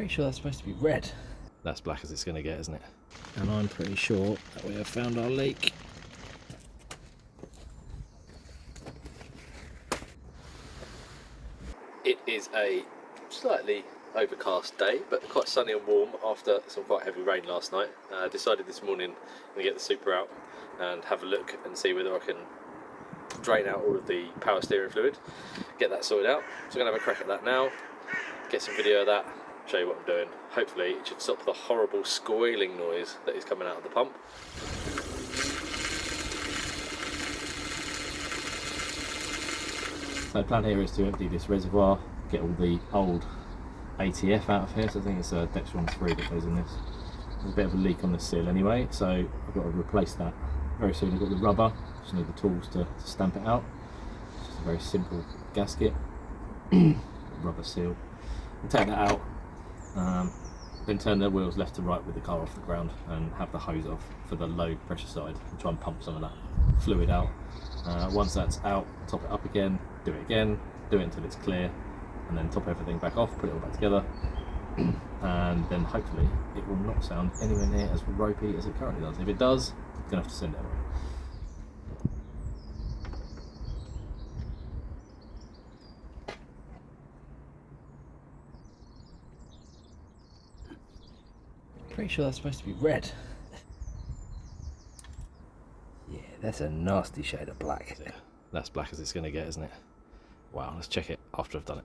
Pretty sure that's supposed to be red. That's black as it's going to get, isn't it? And I'm pretty sure that we have found our leak. It is a slightly overcast day, but quite sunny and warm after some quite heavy rain last night. Decided this morning to get the Supra out and have a look and see whether I can drain out all of the power steering fluid, get that sorted out. So I'm going to have a crack at that now, get some video of that, show you what I'm doing. Hopefully it should stop the horrible squealing noise that is coming out of the pump. So the plan here is to empty this reservoir, get all the old ATF out of here. So I think it's a Dexron 3 that goes in this. There's a bit of a leak on the seal anyway, so I've got to replace that very soon. I've got the rubber, just need the tools to stamp it out. It's just a very simple gasket, rubber seal. And take that out, then turn the wheels left to right with the car off the ground and have the hose off for the low pressure side and try and pump some of that fluid out. Once that's out, top it up again, do it again, do it until it's clear, and then top everything back off, put it all back together, and then hopefully it will not sound anywhere near as ropey as it currently does. If it does, I'm going to have to send it away. Pretty sure that's supposed to be red. Yeah, that's a nasty shade of black. Yeah, that's black as it's going to get, isn't it? Wow, let's check it after I've done it.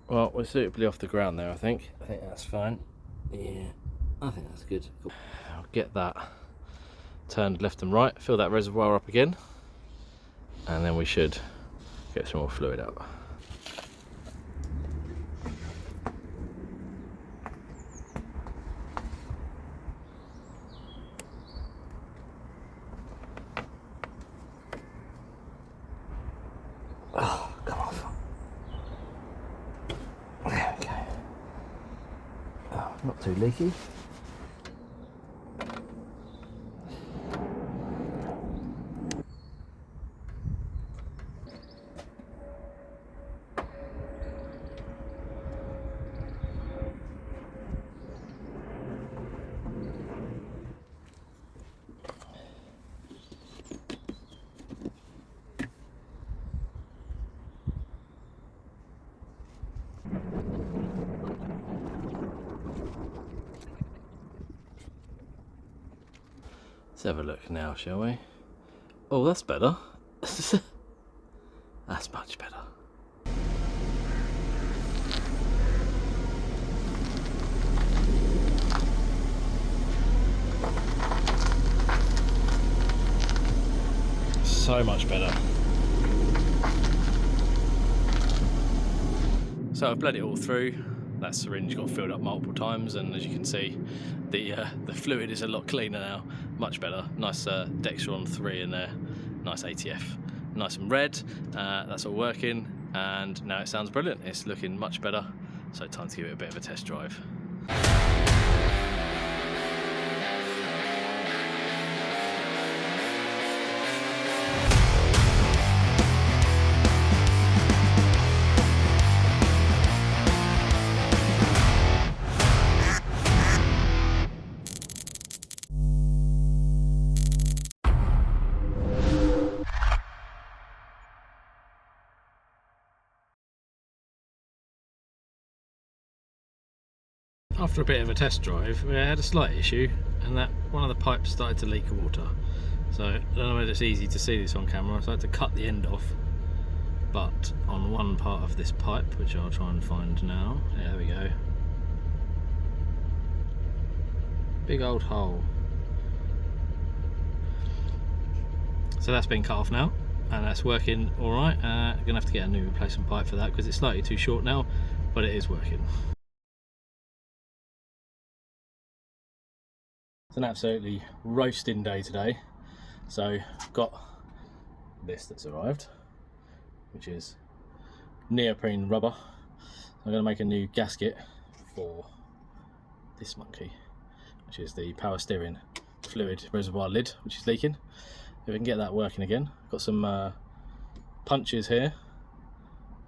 Well, we're suitably off the ground there, I think. I think that's fine. Yeah, I think that's good. Cool. I'll get that turned left and right, fill that reservoir up again, and then we should get some more fluid out. Oh, come off. There we go. Oh, not too leaky. Let's have a look now, shall we? Oh, that's better. That's much better. So much better. So I've bled it all through. That syringe got filled up multiple times, and as you can see, the fluid is a lot cleaner now, much better. Nice Dexron 3 in there, nice ATF, nice and red. That's all working, and now it sounds brilliant. It's looking much better, so time to give it a bit of a test drive. After a bit of a test drive, we had a slight issue, and that one of the pipes started to leak water. So I don't know whether it's easy to see this on camera, so I had to cut the end off. But on one part of this pipe, which I'll try and find now, there we go. Big old hole. So that's been cut off now, and that's working all right. Gonna have to get a new replacement pipe for that because it's slightly too short now, but it is working. It's an absolutely roasting day today. So I've got this that's arrived, which is neoprene rubber. I'm going to make a new gasket for this monkey, which is the power steering fluid reservoir lid, which is leaking. If we can get that working again, I've got some punches here.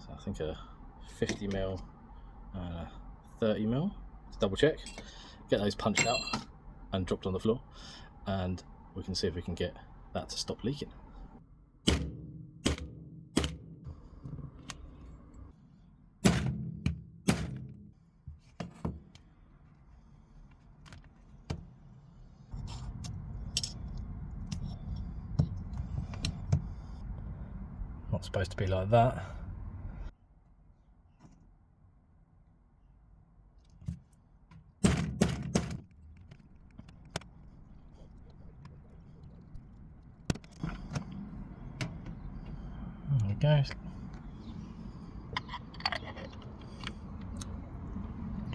So I think a 50mm and a 30mm. Let's double check. Get those punched out and dropped on the floor, and we can see if we can get that to stop leaking. Not supposed to be like that. There we go.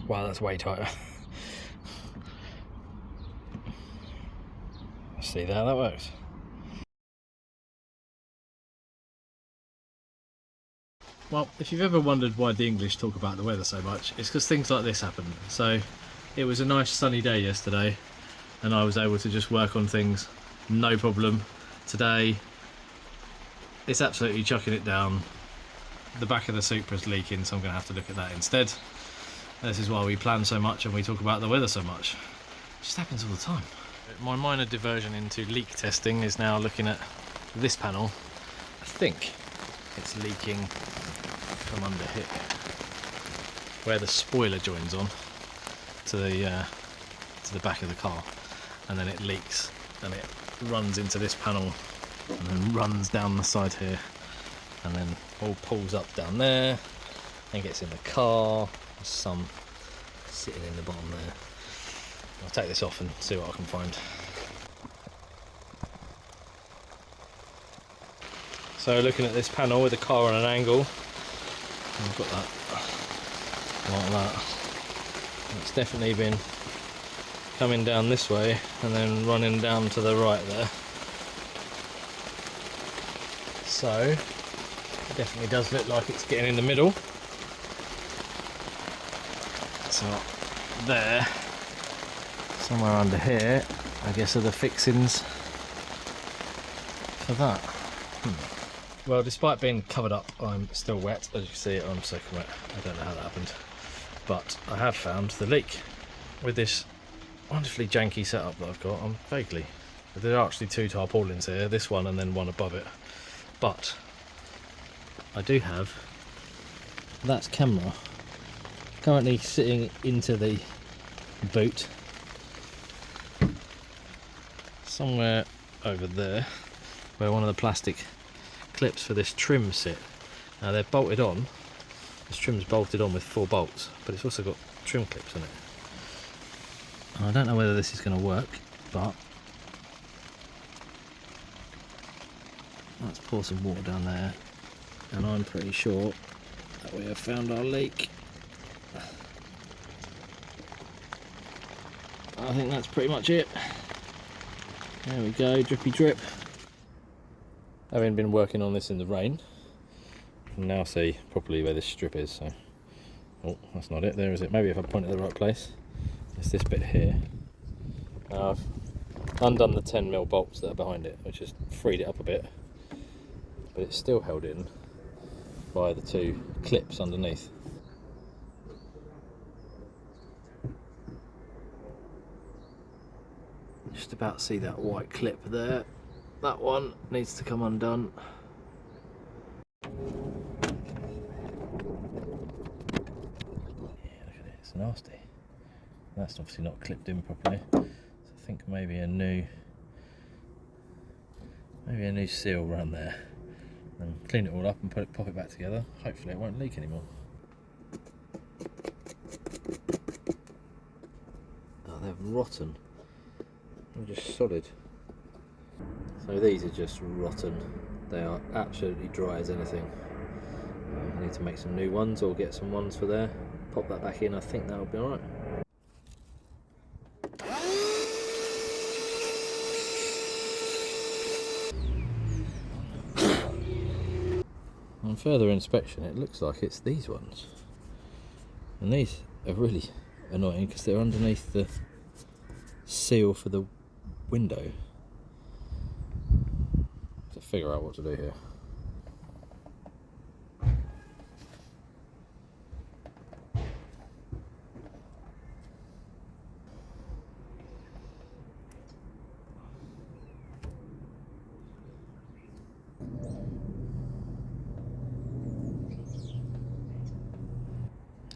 Wow, that's way tighter. See how that works. Well, if you've ever wondered why the English talk about the weather so much, it's because things like this happen. So it was a nice sunny day yesterday and I was able to just work on things, no problem. Today it's absolutely chucking it down. The back of the Supra's leaking, so I'm going to have to look at that instead. This is why we plan so much and we talk about the weather so much. It just happens all the time. My minor diversion into leak testing is now looking at this panel. I think it's leaking from under here, where the spoiler joins on to the back of the car, and then it leaks and it runs into this panel and then runs down the side here, and then all pulls up down there and gets in the car. There's some sitting in the bottom there. I'll take this off and see what I can find. So looking at this panel with the car on an angle, I've got that like that. It's definitely been coming down this way and then running down to the right there. So it definitely does look like it's getting in the middle. So there, somewhere under here, I guess, are the fixings for that. Well, despite being covered up, I'm still wet. As you can see, I'm soaking wet. I don't know how that happened, but I have found the leak with this wonderfully janky setup that I've got. I'm vaguely, there are actually two tarpaulins here, this one and then one above it, but I do have that camera currently sitting into the boot somewhere over there, where one of the plastic clips for this trim sit. Now they're bolted on, this trim's bolted on with 4 bolts, but it's also got trim clips in it. I don't know whether this is going to work, but let's pour some water down there, and I'm pretty sure that we have found our leak. I think that's pretty much it. There we go, drippy drip. Having been working on this in the rain, you can now see properly where this strip is. So, oh, that's not it. There is it. Maybe if I point at the right place. It's this bit here. Now I've undone the 10mm bolts that are behind it, which has freed it up a bit, but it's still held in by the 2 clips underneath. Just about see that white clip there. That one needs to come undone. Yeah, look at it, it's nasty. That's obviously not clipped in properly. So I think maybe a new seal around there. And clean it all up and pop it back together. Hopefully it won't leak anymore. Oh, they're rotten. They're just solid. So these are just rotten. They are absolutely dry as anything. I need to make some new ones or get some ones for there. Pop that back in, I think that'll be alright. On further inspection, it looks like it's these ones. And these are really annoying because they're underneath the seal for the window. To figure out what to do here.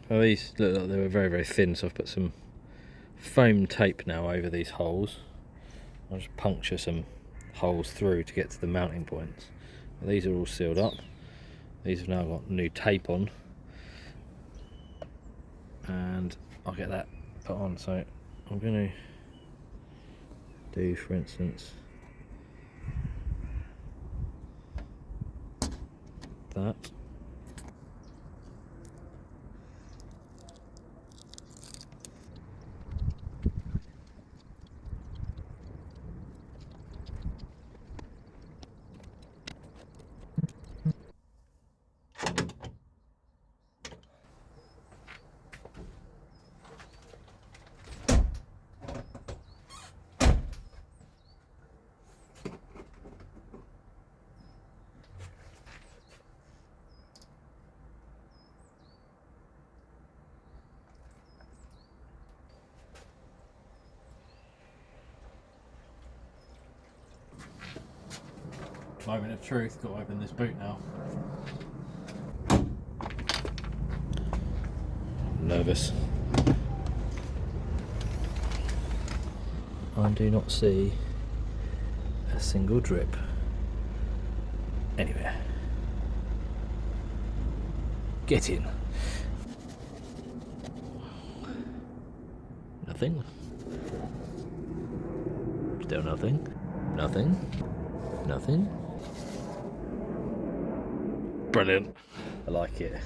Well, these look like they were very, very thin, so I've put some foam tape now over these holes. I'll just puncture some holes through to get to the mounting points. These are all sealed up. These have now got new tape on, and I'll get that put on. So I'm going to do, for instance, that. Moment of truth, got to open this boot now. Nervous. I do not see a single drip anywhere. Get in. Nothing. Still nothing. Nothing. Nothing. Brilliant. I like it.